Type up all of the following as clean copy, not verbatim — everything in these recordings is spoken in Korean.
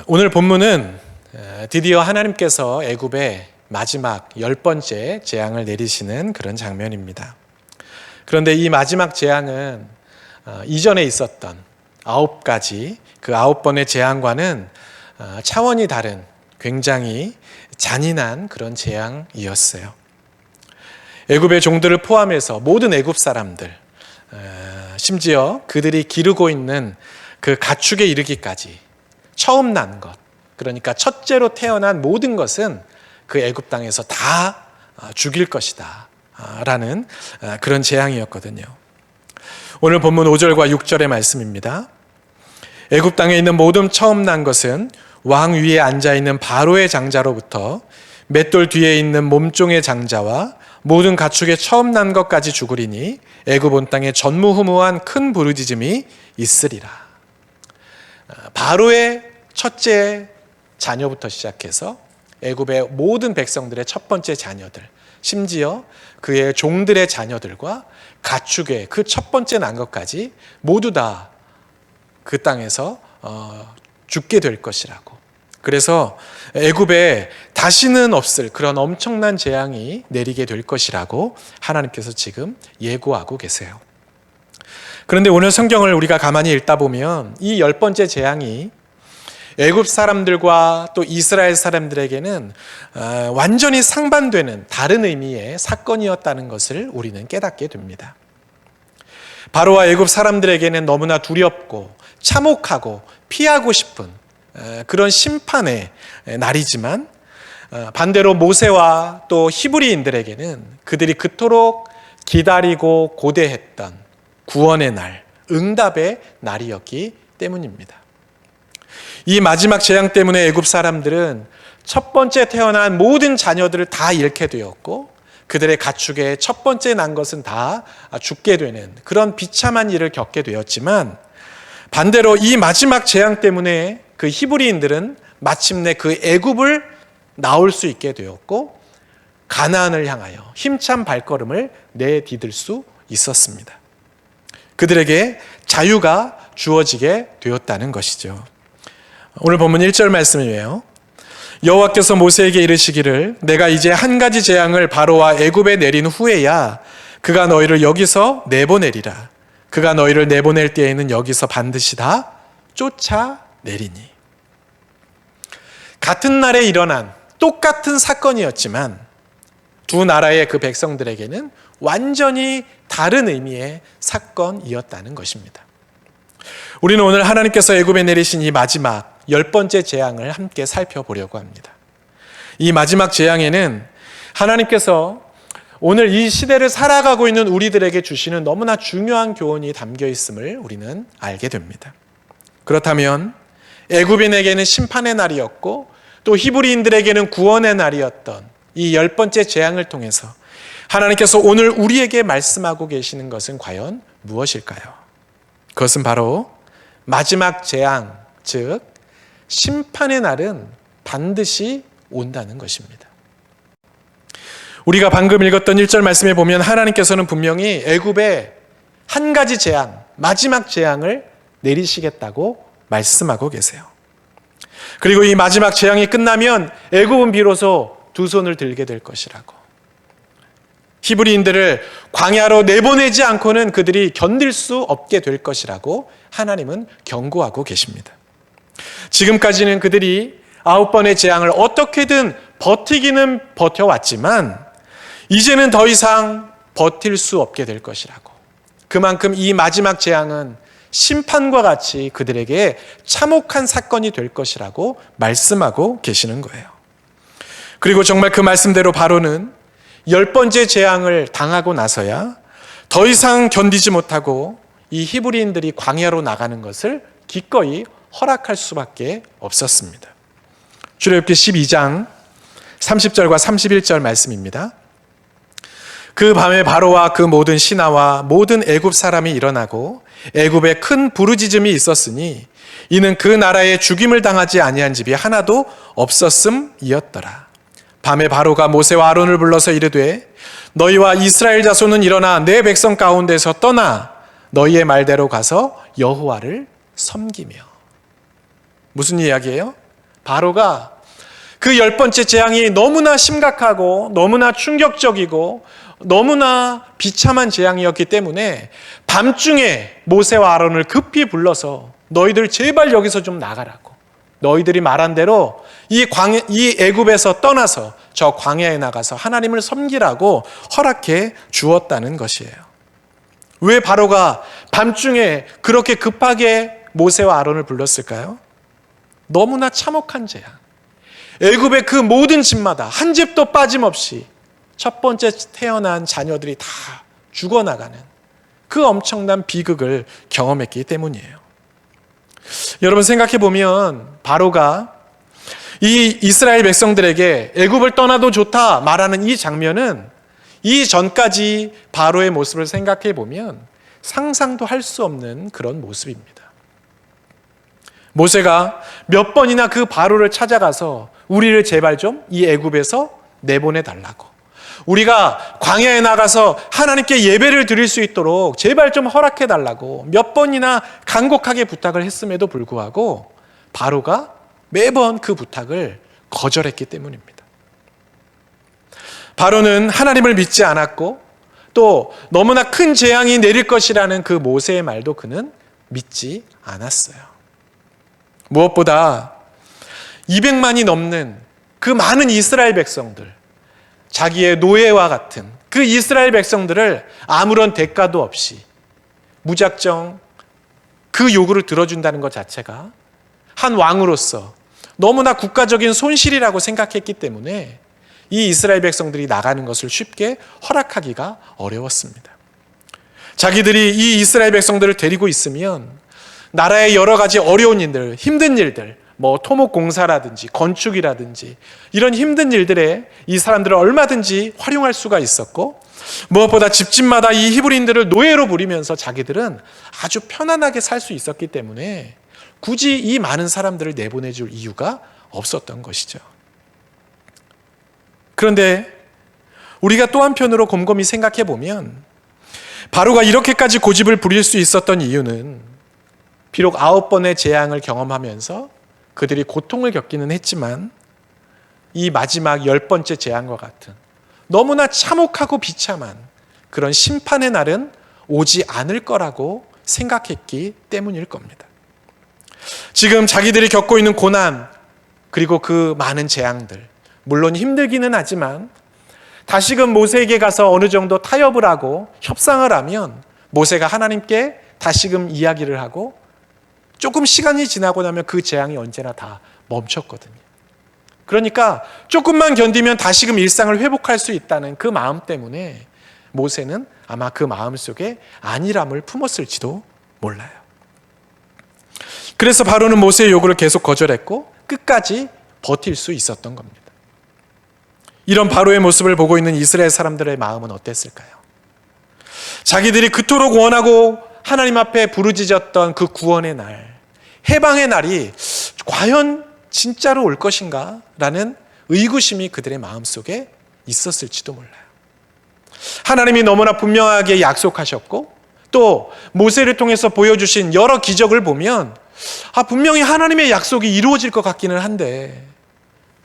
오늘 본문은 드디어 하나님께서 애굽에 마지막 10번째 재앙을 내리시는 그런 장면입니다. 그런데 이 마지막 재앙은 이전에 있었던 9가지 그 9번의 재앙과는 차원이 다른 굉장히 잔인한 그런 재앙이었어요. 애굽의 종들을 포함해서 모든 애굽 사람들, 심지어 그들이 기르고 있는 그 가축에 이르기까지 처음 난 것, 그러니까 첫째로 태어난 모든 것은 그 애굽 땅에서 다 죽일 것이다 라는 그런 재앙이었거든요. 오늘 본문 5절과 6절의 말씀입니다. 애굽 땅에 있는 모든 처음 난 것은 왕 위에 앉아있는 바로의 장자로부터 맷돌 뒤에 있는 몸종의 장자와 모든 가축의 처음 난 것까지 죽으리니 애굽 온 땅에 전무후무한 큰 부르짖음이 있으리라. 바로의 첫째 자녀부터 시작해서 애굽의 모든 백성들의 첫 번째 자녀들, 심지어 그의 종들의 자녀들과 가축의 그 첫 번째 난 것까지 모두 다 그 땅에서 죽게 될 것이라고. 그래서 애굽에 다시는 없을 그런 엄청난 재앙이 내리게 될 것이라고 하나님께서 지금 예고하고 계세요. 그런데 오늘 성경을 우리가 가만히 읽다 보면 이 10번째 재앙이 애굽 사람들과 또 이스라엘 사람들에게는 완전히 상반되는 다른 의미의 사건이었다는 것을 우리는 깨닫게 됩니다. 바로와 애굽 사람들에게는 너무나 두렵고 참혹하고 피하고 싶은 그런 심판의 날이지만, 반대로 모세와 또 히브리인들에게는 그들이 그토록 기다리고 고대했던 구원의 날, 응답의 날이었기 때문입니다. 이 마지막 재앙 때문에 애굽 사람들은 첫 번째 태어난 모든 자녀들을 다 잃게 되었고, 그들의 가축의 첫 번째 난 것은 다 죽게 되는 그런 비참한 일을 겪게 되었지만, 반대로 이 마지막 재앙 때문에 그 히브리인들은 마침내 그 애굽을 나올 수 있게 되었고, 가나안을 향하여 힘찬 발걸음을 내디딜 수 있었습니다. 그들에게 자유가 주어지게 되었다는 것이죠. 오늘 본문 1절 말씀이에요. 여호와께서 모세에게 이르시기를 내가 이제 한 가지 재앙을 바로와 애굽에 내린 후에야 그가 너희를 여기서 내보내리라. 그가 너희를 내보낼 때에는 여기서 반드시 다 쫓아내리니. 같은 날에 일어난 똑같은 사건이었지만 두 나라의 그 백성들에게는 완전히 다른 의미의 사건이었다는 것입니다. 우리는 오늘 하나님께서 애굽에 내리신 이 마지막 10번째 재앙을 함께 살펴보려고 합니다. 이 마지막 재앙에는 하나님께서 오늘 이 시대를 살아가고 있는 우리들에게 주시는 너무나 중요한 교훈이 담겨 있음을 우리는 알게 됩니다. 그렇다면 애굽인에게는 심판의 날이었고 또 히브리인들에게는 구원의 날이었던 이 10번째 재앙을 통해서 하나님께서 오늘 우리에게 말씀하고 계시는 것은 과연 무엇일까요? 그것은 바로 마지막 재앙, 즉 심판의 날은 반드시 온다는 것입니다. 우리가 방금 읽었던 1절 말씀에 보면 하나님께서는 분명히 애굽에 한 가지 재앙, 마지막 재앙을 내리시겠다고 말씀하고 계세요. 그리고 이 마지막 재앙이 끝나면 애굽은 비로소 두 손을 들게 될 것이라고. 히브리인들을 광야로 내보내지 않고는 그들이 견딜 수 없게 될 것이라고 하나님은 경고하고 계십니다. 지금까지는 그들이 9번의 재앙을 어떻게든 버티기는 버텨왔지만 이제는 더 이상 버틸 수 없게 될 것이라고. 그만큼 이 마지막 재앙은 심판과 같이 그들에게 참혹한 사건이 될 것이라고 말씀하고 계시는 거예요. 그리고 정말 그 말씀대로 바로는 10번째 재앙을 당하고 나서야 더 이상 견디지 못하고 이 히브리인들이 광야로 나가는 것을 기꺼이 허락할 수밖에 없었습니다. 출애굽기 12장 30절과 31절 말씀입니다. 그 밤에 바로와 그 모든 신하와 모든 애굽 사람이 일어나고 애굽에 큰 부르짖음이 있었으니 이는 그 나라에 죽임을 당하지 아니한 집이 하나도 없었음이었더라. 밤에 바로가 모세와 아론을 불러서 이르되 너희와 이스라엘 자손은 일어나 내 백성 가운데서 떠나 너희의 말대로 가서 여호와를 섬기며. 무슨 이야기예요? 바로가 그 10번째 재앙이 너무나 심각하고 너무나 충격적이고 너무나 비참한 재앙이었기 때문에 밤중에 모세와 아론을 급히 불러서 너희들 제발 여기서 좀 나가라고, 너희들이 말한 대로 이 애굽에서 떠나서 저 광야에 나가서 하나님을 섬기라고 허락해 주었다는 것이에요. 왜 바로가 밤중에 그렇게 급하게 모세와 아론을 불렀을까요? 너무나 참혹한 재앙, 애굽의 그 모든 집마다 한 집도 빠짐없이 첫 번째 태어난 자녀들이 다 죽어나가는 그 엄청난 비극을 경험했기 때문이에요. 여러분 생각해 보면 바로가 이 이스라엘 백성들에게 애굽을 떠나도 좋다 말하는 이 장면은 이전까지 바로의 모습을 생각해 보면 상상도 할 수 없는 그런 모습입니다. 모세가 몇 번이나 그 바로를 찾아가서 우리를 제발 좀 이 애굽에서 내보내 달라고, 우리가 광야에 나가서 하나님께 예배를 드릴 수 있도록 제발 좀 허락해 달라고 몇 번이나 간곡하게 부탁을 했음에도 불구하고 바로가 매번 그 부탁을 거절했기 때문입니다. 바로는 하나님을 믿지 않았고 또 너무나 큰 재앙이 내릴 것이라는 그 모세의 말도 그는 믿지 않았어요. 무엇보다 200만이 넘는 그 많은 이스라엘 백성들, 자기의 노예와 같은 그 이스라엘 백성들을 아무런 대가도 없이 무작정 그 요구를 들어준다는 것 자체가 한 왕으로서 너무나 국가적인 손실이라고 생각했기 때문에 이 이스라엘 백성들이 나가는 것을 쉽게 허락하기가 어려웠습니다. 자기들이 이 이스라엘 백성들을 데리고 있으면 나라의 여러 가지 어려운 일들, 힘든 일들, 토목공사라든지 건축이라든지 이런 힘든 일들에 이 사람들을 얼마든지 활용할 수가 있었고, 무엇보다 집집마다 이 히브리인들을 노예로 부리면서 자기들은 아주 편안하게 살 수 있었기 때문에 굳이 이 많은 사람들을 내보내줄 이유가 없었던 것이죠. 그런데 우리가 또 한편으로 곰곰이 생각해 보면 바로가 이렇게까지 고집을 부릴 수 있었던 이유는 비록 9번의 재앙을 경험하면서 그들이 고통을 겪기는 했지만 이 마지막 10번째 재앙과 같은 너무나 참혹하고 비참한 그런 심판의 날은 오지 않을 거라고 생각했기 때문일 겁니다. 지금 자기들이 겪고 있는 고난, 그리고 그 많은 재앙들, 물론 힘들기는 하지만 다시금 모세에게 가서 어느 정도 타협을 하고 협상을 하면 모세가 하나님께 다시금 이야기를 하고 조금 시간이 지나고 나면 그 재앙이 언제나 다 멈췄거든요. 그러니까 조금만 견디면 다시금 일상을 회복할 수 있다는 그 마음 때문에 모세는 아마 그 마음속에 안일함을 품었을지도 몰라요. 그래서 바로는 모세의 요구를 계속 거절했고 끝까지 버틸 수 있었던 겁니다. 이런 바로의 모습을 보고 있는 이스라엘 사람들의 마음은 어땠을까요? 자기들이 그토록 원하고 하나님 앞에 부르짖었던 그 구원의 날, 해방의 날이 과연 진짜로 올 것인가? 라는 의구심이 그들의 마음속에 있었을지도 몰라요. 하나님이 너무나 분명하게 약속하셨고 또 모세를 통해서 보여주신 여러 기적을 보면 분명히 하나님의 약속이 이루어질 것 같기는 한데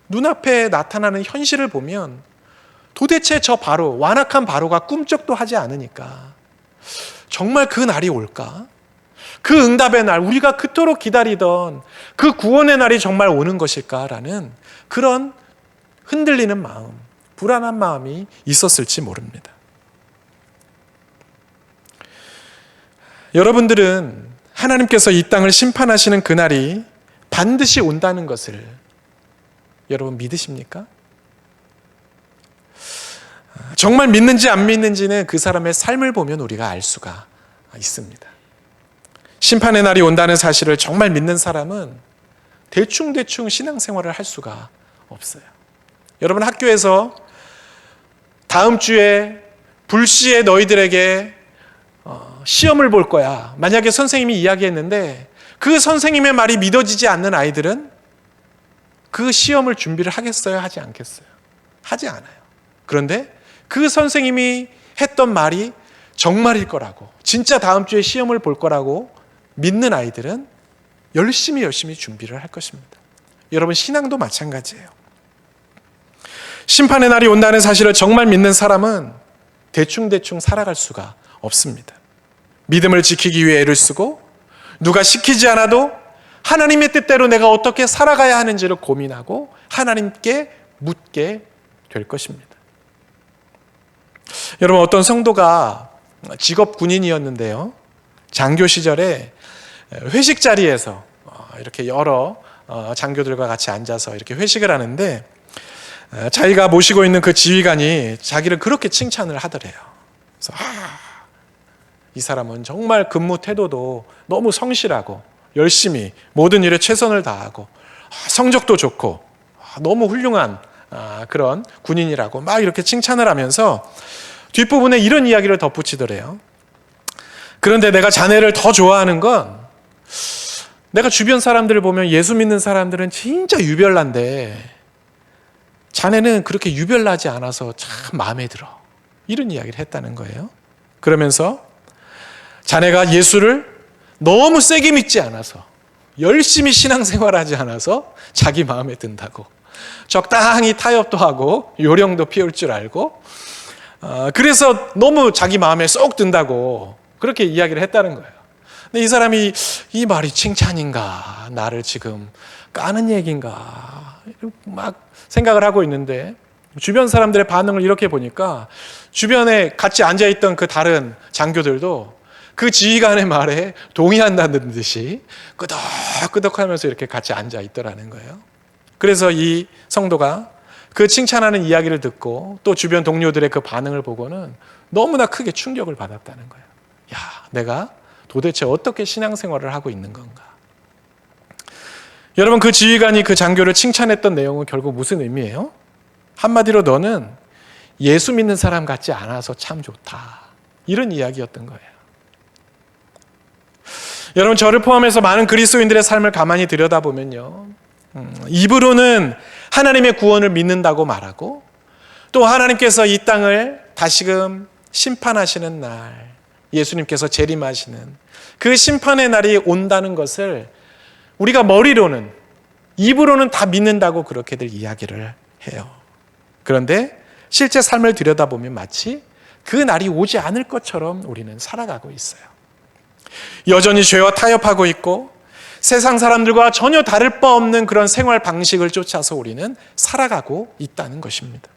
눈앞에 나타나는 현실을 보면 도대체 저 바로, 완악한 바로가 꿈쩍도 하지 않으니까 정말 그 날이 올까? 그 응답의 날, 우리가 그토록 기다리던 그 구원의 날이 정말 오는 것일까라는 그런 흔들리는 마음, 불안한 마음이 있었을지 모릅니다. 여러분들은 하나님께서 이 땅을 심판하시는 그날이 반드시 온다는 것을 여러분 믿으십니까? 정말 믿는지 안 믿는지는 그 사람의 삶을 보면 우리가 알 수가 있습니다. 심판의 날이 온다는 사실을 정말 믿는 사람은 대충 신앙생활을 할 수가 없어요. 여러분 학교에서 다음 주에 불시에 너희들에게 시험을 볼 거야. 만약에 선생님이 이야기했는데 그 선생님의 말이 믿어지지 않는 아이들은 그 시험을 준비를 하겠어요? 하지 않겠어요? 하지 않아요. 그런데 그 선생님이 했던 말이 정말일 거라고, 진짜 다음 주에 시험을 볼 거라고 믿는 아이들은 열심히 준비를 할 것입니다. 여러분, 신앙도 마찬가지예요. 심판의 날이 온다는 사실을 정말 믿는 사람은 대충 살아갈 수가 없습니다. 믿음을 지키기 위해 애를 쓰고 누가 시키지 않아도 하나님의 뜻대로 내가 어떻게 살아가야 하는지를 고민하고 하나님께 묻게 될 것입니다. 여러분, 어떤 성도가 직업 군인이었는데요, 장교 시절에 회식 자리에서 이렇게 여러 장교들과 같이 앉아서 이렇게 회식을 하는데 자기가 모시고 있는 그 지휘관이 자기를 그렇게 칭찬을 하더래요. 그래서 이 사람은 정말 근무 태도도 너무 성실하고 열심히 모든 일에 최선을 다하고 성적도 좋고 너무 훌륭한 그런 군인이라고 막 이렇게 칭찬을 하면서 뒷부분에 이런 이야기를 덧붙이더래요. 그런데 내가 자네를 더 좋아하는 건 내가 주변 사람들을 보면 예수 믿는 사람들은 진짜 유별난데 자네는 그렇게 유별나지 않아서 참 마음에 들어. 이런 이야기를 했다는 거예요. 그러면서 자네가 예수를 너무 세게 믿지 않아서 열심히 신앙생활하지 않아서 자기 마음에 든다고. 적당히 타협도 하고 요령도 피울 줄 알고 그래서 너무 자기 마음에 쏙 든다고 그렇게 이야기를 했다는 거예요. 근데 이 사람이 이 말이 칭찬인가 나를 지금 까는 얘기인가 막 생각을 하고 있는데 주변 사람들의 반응을 이렇게 보니까 주변에 같이 앉아있던 그 다른 장교들도 그 지휘관의 말에 동의한다는 듯이 끄덕끄덕하면서 이렇게 같이 앉아있더라는 거예요. 그래서 이 성도가 그 칭찬하는 이야기를 듣고 또 주변 동료들의 그 반응을 보고는 너무나 크게 충격을 받았다는 거예요. 야, 내가 도대체 어떻게 신앙생활을 하고 있는 건가? 여러분, 그 지휘관이 그 장교를 칭찬했던 내용은 결국 무슨 의미예요? 한마디로 너는 예수 믿는 사람 같지 않아서 참 좋다. 이런 이야기였던 거예요. 여러분, 저를 포함해서 많은 그리스도인들의 삶을 가만히 들여다보면요, 입으로는 하나님의 구원을 믿는다고 말하고 또 하나님께서 이 땅을 다시금 심판하시는 날, 예수님께서 재림하시는 그 심판의 날이 온다는 것을 우리가 머리로는, 입으로는 다 믿는다고 그렇게들 이야기를 해요. 그런데 실제 삶을 들여다보면 마치 그 날이 오지 않을 것처럼 우리는 살아가고 있어요. 여전히 죄와 타협하고 있고 세상 사람들과 전혀 다를 바 없는 그런 생활 방식을 쫓아서 우리는 살아가고 있다는 것입니다.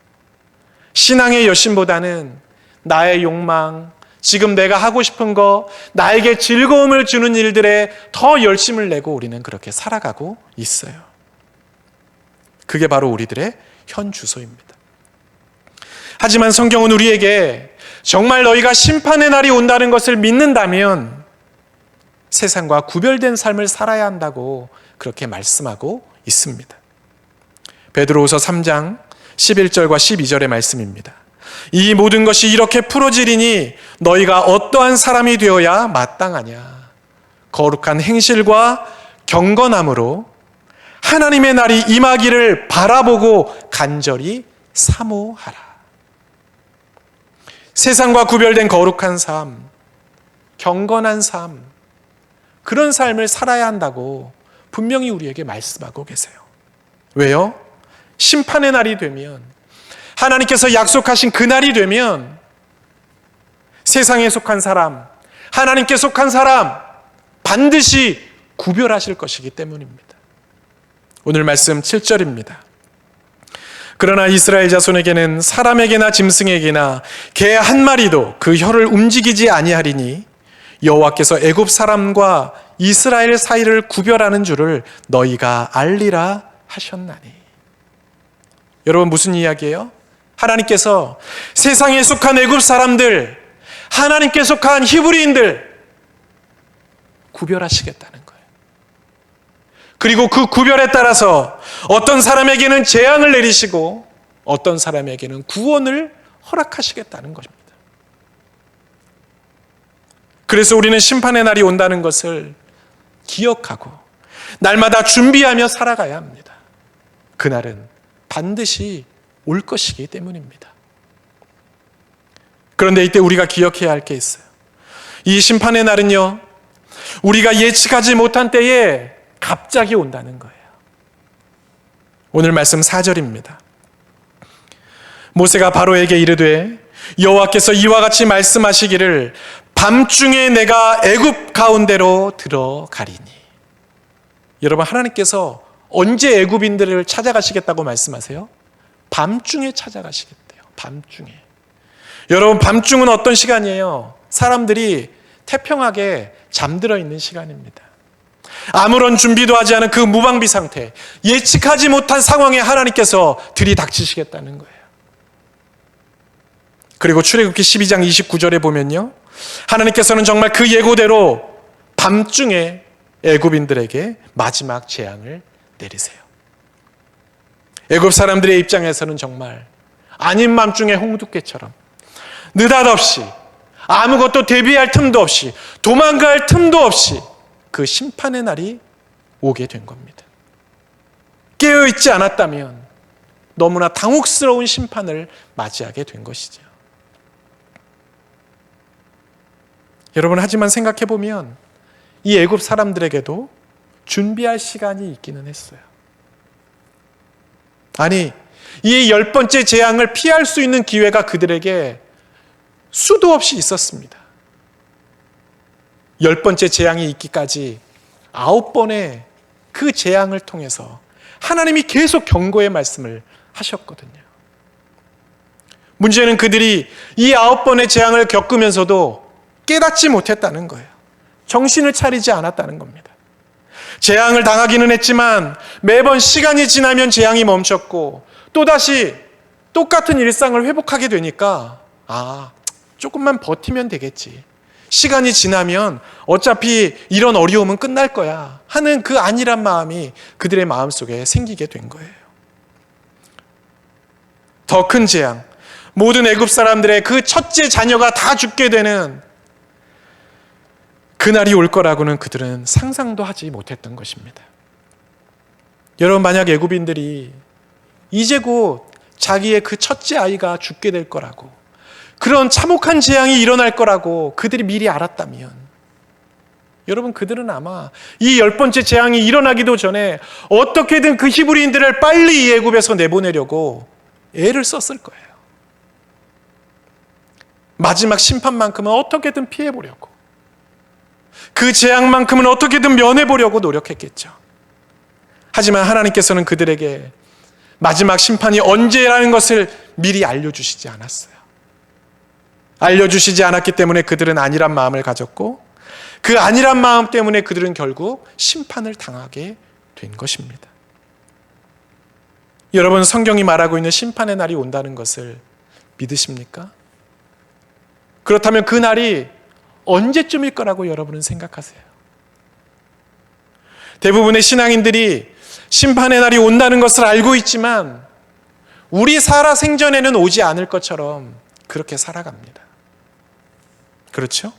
신앙의 여신보다는 나의 욕망, 지금 내가 하고 싶은 거, 나에게 즐거움을 주는 일들에 더 열심을 내고 우리는 그렇게 살아가고 있어요. 그게 바로 우리들의 현 주소입니다. 하지만 성경은 우리에게 정말 너희가 심판의 날이 온다는 것을 믿는다면 세상과 구별된 삶을 살아야 한다고 그렇게 말씀하고 있습니다. 베드로후서 3장 11절과 12절의 말씀입니다. 이 모든 것이 이렇게 풀어지리니 너희가 어떠한 사람이 되어야 마땅하냐. 거룩한 행실과 경건함으로 하나님의 날이 임하기를 바라보고 간절히 사모하라. 세상과 구별된 거룩한 삶, 경건한 삶, 그런 삶을 살아야 한다고 분명히 우리에게 말씀하고 계세요. 왜요? 심판의 날이 되면, 하나님께서 약속하신 그 날이 되면 세상에 속한 사람, 하나님께 속한 사람 반드시 구별하실 것이기 때문입니다. 오늘 말씀 7절입니다. 그러나 이스라엘 자손에게는 사람에게나 짐승에게나 개 한 마리도 그 혀를 움직이지 아니하리니 여호와께서 애굽 사람과 이스라엘 사이를 구별하는 줄을 너희가 알리라 하셨나니. 여러분, 무슨 이야기예요? 하나님께서 세상에 속한 애굽 사람들, 하나님께 속한 히브리인들 구별하시겠다는 거예요. 그리고 그 구별에 따라서 어떤 사람에게는 재앙을 내리시고 어떤 사람에게는 구원을 허락하시겠다는 것입니다. 그래서 우리는 심판의 날이 온다는 것을 기억하고 날마다 준비하며 살아가야 합니다. 그날은 반드시 올 것이기 때문입니다. 그런데 이때 우리가 기억해야 할 게 있어요. 이 심판의 날은요, 우리가 예측하지 못한 때에 갑자기 온다는 거예요. 오늘 말씀 4절입니다. 모세가 바로에게 이르되 여호와께서 이와 같이 말씀하시기를 밤중에 내가 애굽 가운데로 들어가리니. 여러분, 하나님께서 언제 애굽인들을 찾아가시겠다고 말씀하세요? 밤중에 찾아가시겠대요. 밤중에. 여러분, 밤중은 어떤 시간이에요? 사람들이 태평하게 잠들어 있는 시간입니다. 아무런 준비도 하지 않은 그 무방비 상태, 예측하지 못한 상황에 하나님께서 들이닥치시겠다는 거예요. 그리고 출애굽기 12장 29절에 보면요, 하나님께서는 정말 그 예고대로 밤중에 애굽인들에게 마지막 재앙을 내리세요. 애굽 사람들의 입장에서는 정말 아닌 밤중에 홍두깨처럼 느닷없이 아무것도 대비할 틈도 없이 도망갈 틈도 없이 그 심판의 날이 오게 된 겁니다. 깨어있지 않았다면 너무나 당혹스러운 심판을 맞이하게 된 것이죠. 여러분, 하지만 생각해보면 이 애굽 사람들에게도 준비할 시간이 있기는 했어요. 아니, 이 10번째 재앙을 피할 수 있는 기회가 그들에게 수도 없이 있었습니다. 10번째 재앙이 있기까지 9번의 그 재앙을 통해서 하나님이 계속 경고의 말씀을 하셨거든요. 문제는 그들이 이 9번의 재앙을 겪으면서도 깨닫지 못했다는 거예요. 정신을 차리지 않았다는 겁니다. 재앙을 당하기는 했지만 매번 시간이 지나면 재앙이 멈췄고 또다시 똑같은 일상을 회복하게 되니까 조금만 버티면 되겠지. 시간이 지나면 어차피 이런 어려움은 끝날 거야 하는 그 안일한 마음이 그들의 마음속에 생기게 된 거예요. 더 큰 재앙, 모든 애굽 사람들의 그 첫째 자녀가 다 죽게 되는 그날이 올 거라고는 그들은 상상도 하지 못했던 것입니다. 여러분, 만약 애굽인들이 이제 곧 자기의 그 첫째 아이가 죽게 될 거라고, 그런 참혹한 재앙이 일어날 거라고 그들이 미리 알았다면, 여러분, 그들은 아마 이 10번째 재앙이 일어나기도 전에 어떻게든 그 히브리인들을 빨리 이 애굽에서 내보내려고 애를 썼을 거예요. 마지막 심판만큼은 어떻게든 피해보려고, 그 재앙만큼은 어떻게든 면해보려고 노력했겠죠. 하지만 하나님께서는 그들에게 마지막 심판이 언제라는 것을 미리 알려주시지 않았어요. 알려주시지 않았기 때문에 그들은 안일한 마음을 가졌고, 그 안일한 마음 때문에 그들은 결국 심판을 당하게 된 것입니다. 여러분, 성경이 말하고 있는 심판의 날이 온다는 것을 믿으십니까? 그렇다면 그 날이 언제쯤일 거라고 여러분은 생각하세요? 대부분의 신앙인들이 심판의 날이 온다는 것을 알고 있지만 우리 살아 생전에는 오지 않을 것처럼 그렇게 살아갑니다. 그렇죠?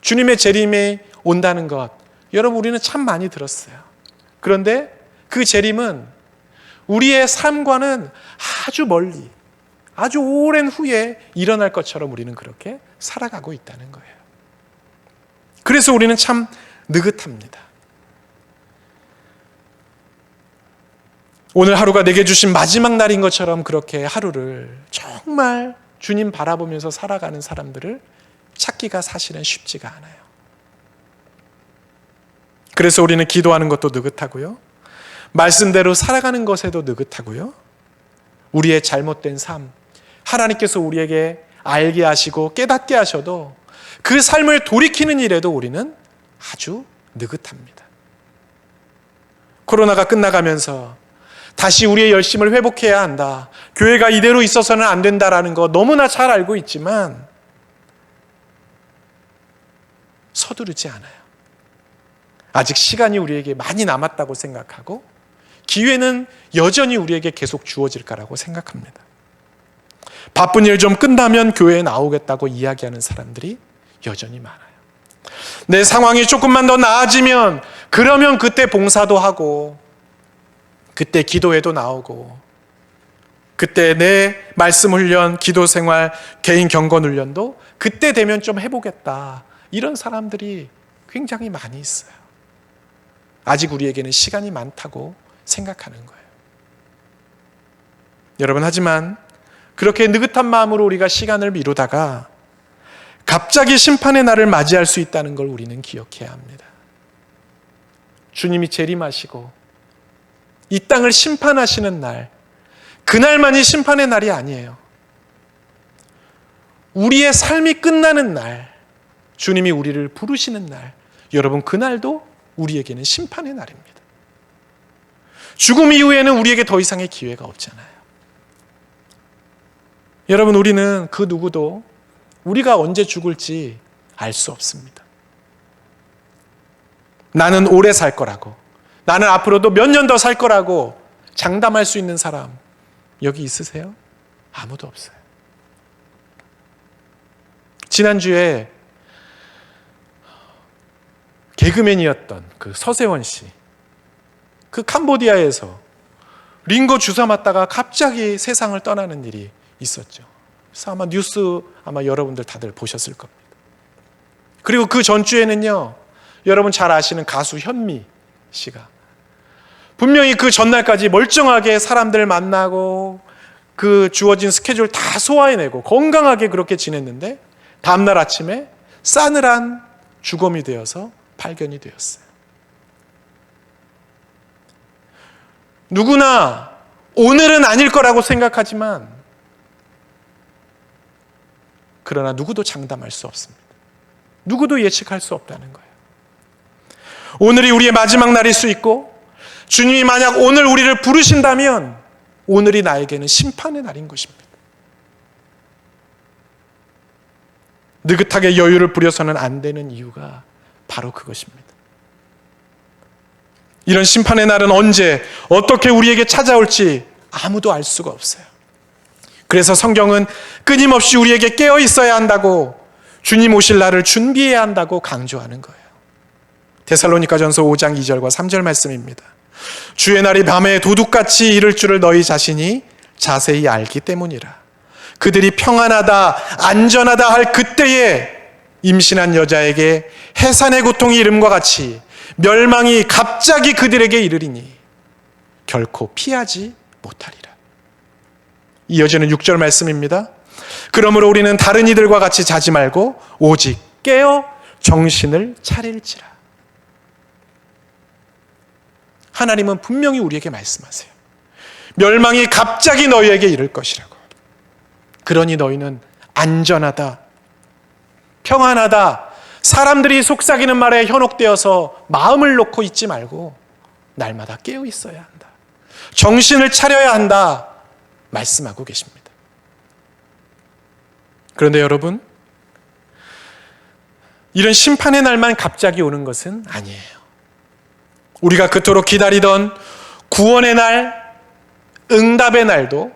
주님의 재림이 온다는 것, 여러분, 우리는 참 많이 들었어요. 그런데 그 재림은 우리의 삶과는 아주 멀리, 아주 오랜 후에 일어날 것처럼 우리는 그렇게 살아가고 있다는 거예요. 그래서 우리는 참 느긋합니다. 오늘 하루가 내게 주신 마지막 날인 것처럼 그렇게 하루를 정말 주님 바라보면서 살아가는 사람들을 찾기가 사실은 쉽지가 않아요. 그래서 우리는 기도하는 것도 느긋하고요, 말씀대로 살아가는 것에도 느긋하고요, 우리의 잘못된 삶, 하나님께서 우리에게 알게 하시고 깨닫게 하셔도 그 삶을 돌이키는 일에도 우리는 아주 느긋합니다. 코로나가 끝나가면서 다시 우리의 열심을 회복해야 한다, 교회가 이대로 있어서는 안 된다라는 거 너무나 잘 알고 있지만 서두르지 않아요. 아직 시간이 우리에게 많이 남았다고 생각하고 기회는 여전히 우리에게 계속 주어질 거라고 생각합니다. 바쁜 일 좀 끝나면 교회에 나오겠다고 이야기하는 사람들이 여전히 많아요. 내 상황이 조금만 더 나아지면 그러면 그때 봉사도 하고 그때 기도회도 나오고 그때 내 말씀 훈련, 기도 생활, 개인 경건 훈련도 그때 되면 좀 해보겠다, 이런 사람들이 굉장히 많이 있어요. 아직 우리에게는 시간이 많다고 생각하는 거예요. 여러분, 하지만 그렇게 느긋한 마음으로 우리가 시간을 미루다가 갑자기 심판의 날을 맞이할 수 있다는 걸 우리는 기억해야 합니다. 주님이 재림하시고 이 땅을 심판하시는 날, 그날만이 심판의 날이 아니에요. 우리의 삶이 끝나는 날, 주님이 우리를 부르시는 날, 여러분, 그날도 우리에게는 심판의 날입니다. 죽음 이후에는 우리에게 더 이상의 기회가 없잖아요. 여러분, 우리는 그 누구도 우리가 언제 죽을지 알 수 없습니다. 나는 오래 살 거라고, 나는 앞으로도 몇 년 더 살 거라고 장담할 수 있는 사람 여기 있으세요? 아무도 없어요. 지난주에 개그맨이었던 그 서세원 씨, 그 캄보디아에서 링거 주사 맞다가 갑자기 세상을 떠나는 일이 있었죠. 그래서 아마 뉴스 여러분들 다들 보셨을 겁니다. 그리고 그 전주에는요, 여러분 잘 아시는 가수 현미 씨가 분명히 그 전날까지 멀쩡하게 사람들 만나고 그 주어진 스케줄 다 소화해내고 건강하게 그렇게 지냈는데 다음날 아침에 싸늘한 주검이 되어서 발견이 되었어요. 누구나 오늘은 아닐 거라고 생각하지만 그러나 누구도 장담할 수 없습니다. 누구도 예측할 수 없다는 거예요. 오늘이 우리의 마지막 날일 수 있고 주님이 만약 오늘 우리를 부르신다면 오늘이 나에게는 심판의 날인 것입니다. 느긋하게 여유를 부려서는 안 되는 이유가 바로 그것입니다. 이런 심판의 날은 언제 어떻게 우리에게 찾아올지 아무도 알 수가 없어요. 그래서 성경은 끊임없이 우리에게 깨어 있어야 한다고, 주님 오실 날을 준비해야 한다고 강조하는 거예요. 데살로니가전서 5장 2절과 3절 말씀입니다. 주의 날이 밤에 도둑같이 이를 줄을 너희 자신이 자세히 알기 때문이라. 그들이 평안하다 안전하다 할 그때에 임신한 여자에게 해산의 고통이 이름과 같이 멸망이 갑자기 그들에게 이르리니 결코 피하지 못하리라. 이어지는 6절 말씀입니다. 그러므로 우리는 다른 이들과 같이 자지 말고 오직 깨어 정신을 차릴지라. 하나님은 분명히 우리에게 말씀하세요. 멸망이 갑자기 너희에게 이를 것이라고. 그러니 너희는 안전하다, 평안하다, 사람들이 속삭이는 말에 현혹되어서 마음을 놓고 있지 말고 날마다 깨어 있어야 한다, 정신을 차려야 한다 말씀하고 계십니다. 그런데 여러분, 이런 심판의 날만 갑자기 오는 것은 아니에요. 우리가 그토록 기다리던 구원의 날, 응답의 날도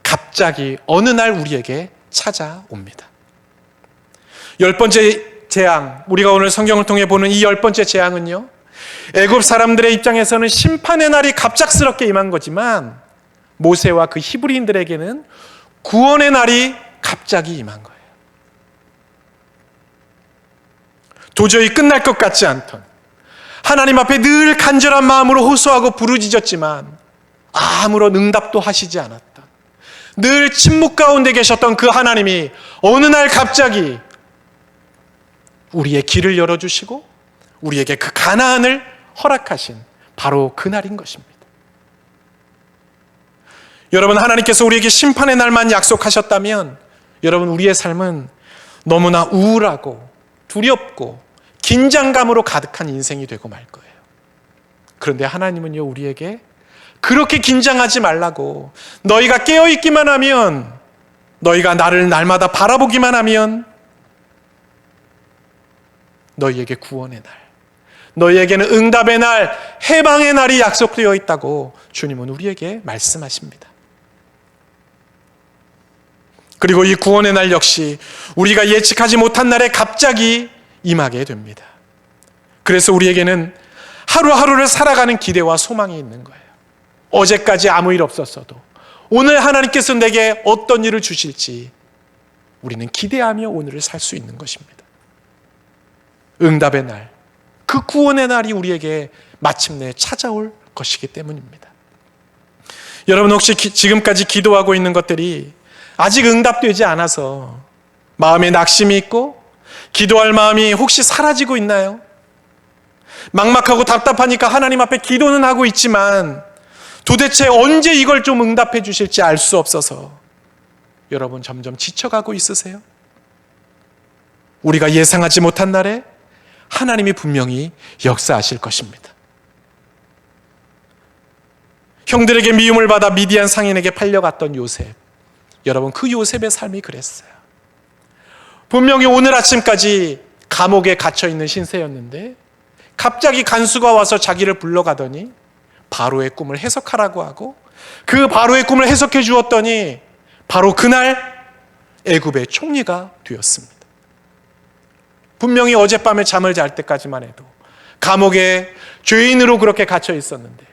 갑자기 어느 날 우리에게 찾아옵니다. 10번째 재앙, 우리가 오늘 성경을 통해 보는 이 10번째 재앙은요, 애굽 사람들의 입장에서는 심판의 날이 갑작스럽게 임한 거지만 모세와 그 히브리인들에게는 구원의 날이 갑자기 임한 거예요. 도저히 끝날 것 같지 않던, 하나님 앞에 늘 간절한 마음으로 호소하고 부르짖었지만 아무런 응답도 하시지 않았던, 늘 침묵 가운데 계셨던 그 하나님이 어느 날 갑자기 우리의 길을 열어주시고 우리에게 그 가나안을 허락하신 바로 그날인 것입니다. 여러분, 하나님께서 우리에게 심판의 날만 약속하셨다면 여러분, 우리의 삶은 너무나 우울하고 두렵고 긴장감으로 가득한 인생이 되고 말 거예요. 그런데 하나님은요, 우리에게 그렇게 긴장하지 말라고, 너희가 깨어있기만 하면, 너희가 나를 날마다 바라보기만 하면 너희에게 구원의 날, 너희에게는 응답의 날, 해방의 날이 약속되어 있다고 주님은 우리에게 말씀하십니다. 그리고 이 구원의 날 역시 우리가 예측하지 못한 날에 갑자기 임하게 됩니다. 그래서 우리에게는 하루하루를 살아가는 기대와 소망이 있는 거예요. 어제까지 아무 일 없었어도 오늘 하나님께서 내게 어떤 일을 주실지 우리는 기대하며 오늘을 살 수 있는 것입니다. 응답의 날, 그 구원의 날이 우리에게 마침내 찾아올 것이기 때문입니다. 여러분, 혹시 지금까지 기도하고 있는 것들이 아직 응답되지 않아서 마음에 낙심이 있고 기도할 마음이 혹시 사라지고 있나요? 막막하고 답답하니까 하나님 앞에 기도는 하고 있지만 도대체 언제 이걸 좀 응답해 주실지 알 수 없어서 여러분 점점 지쳐가고 있으세요? 우리가 예상하지 못한 날에 하나님이 분명히 역사하실 것입니다. 형들에게 미움을 받아 미디안 상인에게 팔려갔던 요셉, 여러분 그 요셉의 삶이 그랬어요. 분명히 오늘 아침까지 감옥에 갇혀있는 신세였는데 갑자기 간수가 와서 자기를 불러가더니 바로의 꿈을 해석하라고 하고 그 바로의 꿈을 해석해 주었더니 바로 그날 애굽의 총리가 되었습니다. 분명히 어젯밤에 잠을 잘 때까지만 해도 감옥에 죄인으로 그렇게 갇혀 있었는데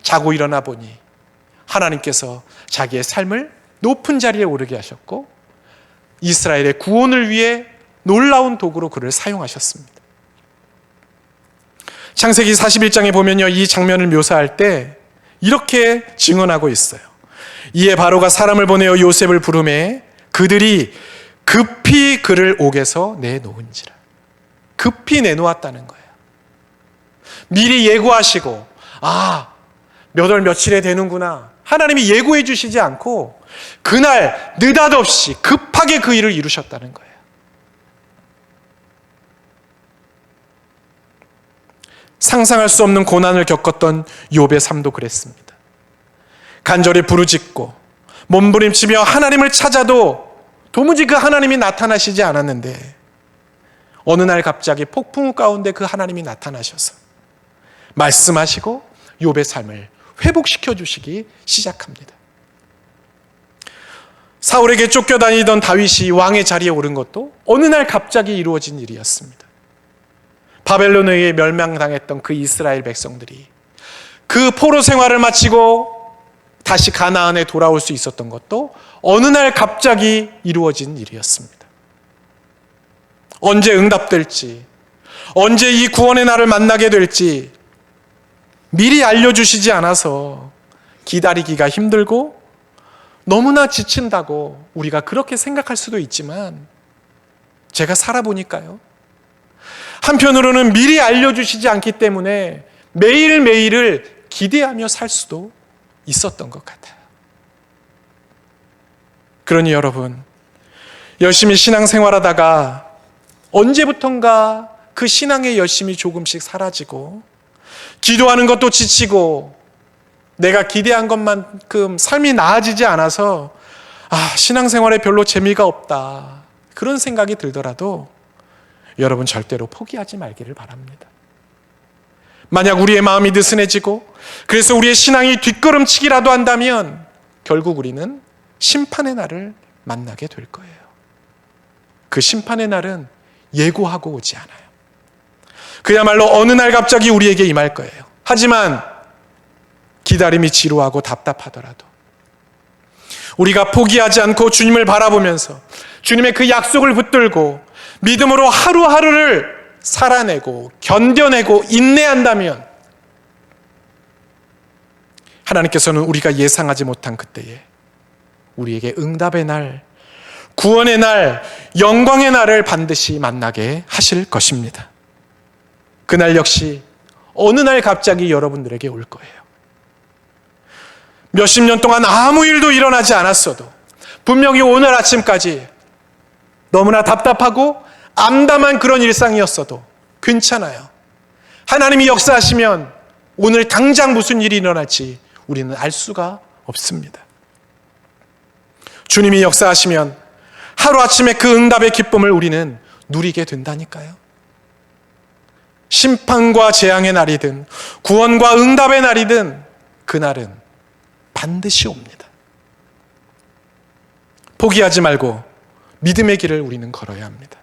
자고 일어나 보니 하나님께서 자기의 삶을 높은 자리에 오르게 하셨고 이스라엘의 구원을 위해 놀라운 도구로 그를 사용하셨습니다. 창세기 41장에 보면요, 이 장면을 묘사할 때 이렇게 증언하고 있어요. 이에 바로가 사람을 보내어 요셉을 부르매 그들이 급히 그를 옥에서 내놓은지라. 급히 내놓았다는 거예요. 미리 예고하시고 몇 월 며칠에 되는구나, 하나님이 예고해 주시지 않고 그날 느닷없이 급하게 그 일을 이루셨다는 거예요. 상상할 수 없는 고난을 겪었던 욥의 삶도 그랬습니다. 간절히 부르짖고 몸부림치며 하나님을 찾아도 도무지 그 하나님이 나타나시지 않았는데 어느 날 갑자기 폭풍 가운데 그 하나님이 나타나셔서 말씀하시고 욥의 삶을 회복시켜 주시기 시작합니다. 사울에게 쫓겨다니던 다윗이 왕의 자리에 오른 것도 어느 날 갑자기 이루어진 일이었습니다. 바벨론에 의해 멸망당했던 그 이스라엘 백성들이 그 포로 생활을 마치고 다시 가나안에 돌아올 수 있었던 것도 어느 날 갑자기 이루어진 일이었습니다. 언제 응답될지, 언제 이 구원의 날을 만나게 될지 미리 알려주시지 않아서 기다리기가 힘들고 너무나 지친다고 우리가 그렇게 생각할 수도 있지만 제가 살아보니까요, 한편으로는 미리 알려주시지 않기 때문에 매일매일을 기대하며 살 수도 있었던 것 같아요. 그러니 여러분, 열심히 신앙생활하다가 언제부턴가 그 신앙의 열심이 조금씩 사라지고 기도하는 것도 지치고 내가 기대한 것만큼 삶이 나아지지 않아서 신앙생활에 별로 재미가 없다, 그런 생각이 들더라도 여러분 절대로 포기하지 말기를 바랍니다. 만약 우리의 마음이 느슨해지고 그래서 우리의 신앙이 뒷걸음치기라도 한다면 결국 우리는 심판의 날을 만나게 될 거예요. 그 심판의 날은 예고하고 오지 않아요. 그야말로 어느 날 갑자기 우리에게 임할 거예요. 하지만 기다림이 지루하고 답답하더라도 우리가 포기하지 않고 주님을 바라보면서 주님의 그 약속을 붙들고 믿음으로 하루하루를 살아내고 견뎌내고 인내한다면 하나님께서는 우리가 예상하지 못한 그때에 우리에게 응답의 날, 구원의 날, 영광의 날을 반드시 만나게 하실 것입니다. 그날 역시 어느 날 갑자기 여러분들에게 올 거예요. 몇십 년 동안 아무 일도 일어나지 않았어도 분명히 오늘 아침까지 너무나 답답하고 암담한 그런 일상이었어도 괜찮아요. 하나님이 역사하시면 오늘 당장 무슨 일이 일어날지 우리는 알 수가 없습니다. 주님이 역사하시면 하루아침에 그 응답의 기쁨을 우리는 누리게 된다니까요. 심판과 재앙의 날이든 구원과 응답의 날이든 그날은 반드시 옵니다. 포기하지 말고 믿음의 길을 우리는 걸어야 합니다.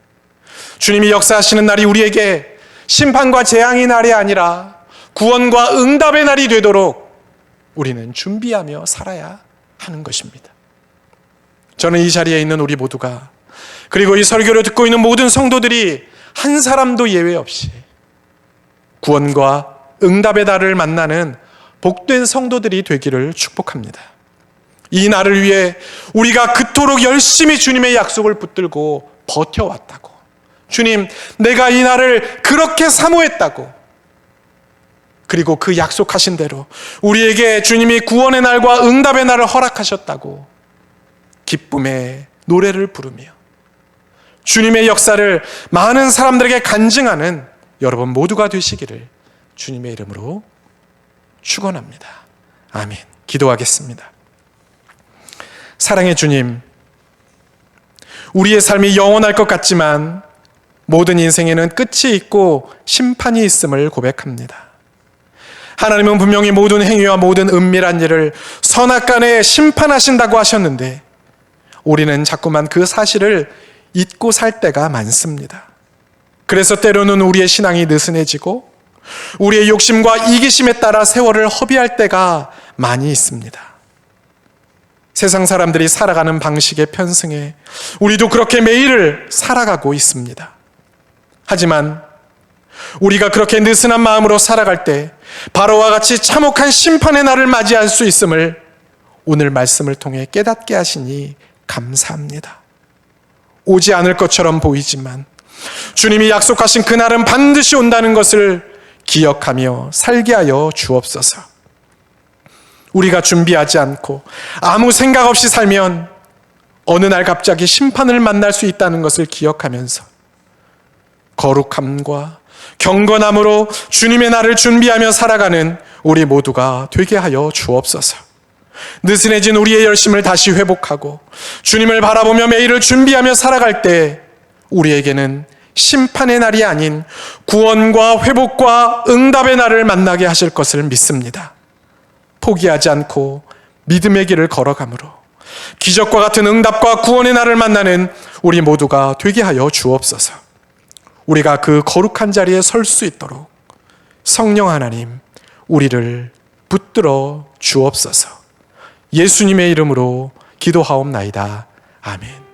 주님이 역사하시는 날이 우리에게 심판과 재앙의 날이 아니라 구원과 응답의 날이 되도록 우리는 준비하며 살아야 하는 것입니다. 저는 이 자리에 있는 우리 모두가, 그리고 이 설교를 듣고 있는 모든 성도들이 한 사람도 예외 없이 구원과 응답의 날을 만나는 복된 성도들이 되기를 축복합니다. 이 날을 위해 우리가 그토록 열심히 주님의 약속을 붙들고 버텨왔다고, 주님, 내가 이 날을 그렇게 사모했다고, 그리고 그 약속하신 대로 우리에게 주님이 구원의 날과 응답의 날을 허락하셨다고 기쁨의 노래를 부르며 주님의 역사를 많은 사람들에게 간증하는 여러분 모두가 되시기를 주님의 이름으로 축원합니다. 아멘. 기도하겠습니다. 사랑의 주님, 우리의 삶이 영원할 것 같지만 모든 인생에는 끝이 있고 심판이 있음을 고백합니다. 하나님은 분명히 모든 행위와 모든 은밀한 일을 선악간에 심판하신다고 하셨는데 우리는 자꾸만 그 사실을 잊고 살 때가 많습니다. 그래서 때로는 우리의 신앙이 느슨해지고 우리의 욕심과 이기심에 따라 세월을 허비할 때가 많이 있습니다. 세상 사람들이 살아가는 방식에 편승해 우리도 그렇게 매일을 살아가고 있습니다. 하지만 우리가 그렇게 느슨한 마음으로 살아갈 때 바로와 같이 참혹한 심판의 날을 맞이할 수 있음을 오늘 말씀을 통해 깨닫게 하시니 감사합니다. 오지 않을 것처럼 보이지만 주님이 약속하신 그날은 반드시 온다는 것을 기억하며 살게 하여 주옵소서. 우리가 준비하지 않고 아무 생각 없이 살면 어느 날 갑자기 심판을 만날 수 있다는 것을 기억하면서 거룩함과 경건함으로 주님의 날을 준비하며 살아가는 우리 모두가 되게 하여 주옵소서. 느슨해진 우리의 열심을 다시 회복하고 주님을 바라보며 매일을 준비하며 살아갈 때 우리에게는 심판의 날이 아닌 구원과 회복과 응답의 날을 만나게 하실 것을 믿습니다. 포기하지 않고 믿음의 길을 걸어가므로 기적과 같은 응답과 구원의 날을 만나는 우리 모두가 되게 하여 주옵소서. 우리가 그 거룩한 자리에 설 수 있도록 성령 하나님 우리를 붙들어 주옵소서. 예수님의 이름으로 기도하옵나이다. 아멘.